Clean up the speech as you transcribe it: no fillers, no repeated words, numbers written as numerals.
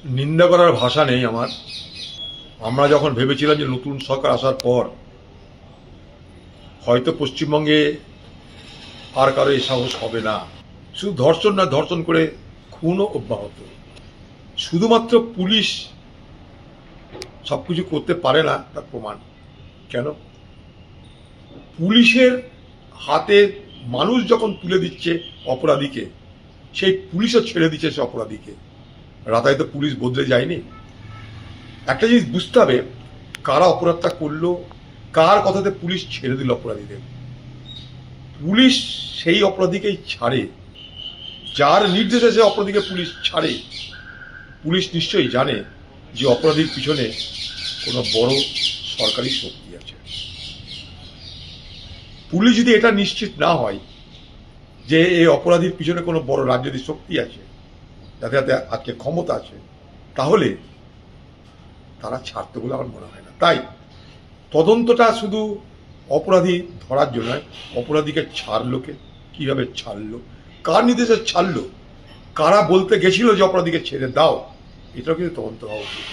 নিন্দা করার ভাষা নেই আমার। আমরা যখন ভেবেছিলাম যে নতুন সরকার আসার পর হয়তো পশ্চিমবঙ্গে আর কারো এই সাহস হবে না, শুধু ধর্ষণ না, ধর্ষণ করে খুনও অব্যাহত। শুধুমাত্র পুলিশ সবকিছু করতে পারে না তার প্রমাণ কেন? পুলিশের হাতে মানুষ যখন তুলে দিচ্ছে অপরাধীকে, সেই পুলিশও ছেড়ে দিচ্ছে সে অপরাধীকে। রাতায় তো পুলিশ বদলে যায়নি। একটা জিনিস বুঝতে হবে, কারা অপরাধটা করলো, কার কথাতে পুলিশ ছেড়ে দিল অপরাধীদের। পুলিশ সেই অপরাধীকেই ছাড়ে যার নির্দেশে সে অপরাধীকে পুলিশ ছাড়ে। পুলিশ নিশ্চয়ই জানে যে অপরাধীর পিছনে কোনো বড় সরকারি শক্তি আছে। পুলিশ যদি এটা নিশ্চিত না হয় যে এই অপরাধীর পিছনে কোনো বড় রাজনৈতিক শক্তি আছে, যাতে যাতে আজকে ক্ষমতা আছে, তাহলে তারা ছাড়তে বলে আমার মনে হয় না। তাই তদন্তটা শুধু অপরাধী ধরার জন্য নয়, অপরাধীকে ছাড়লো কে, কিভাবে ছাড়লো, কার নির্দেশে ছাড়লো, কারা বলতে গেছিল যে অপরাধীকে ছেড়ে দাও, এটাও কিন্তু তদন্ত হওয়া উচিত।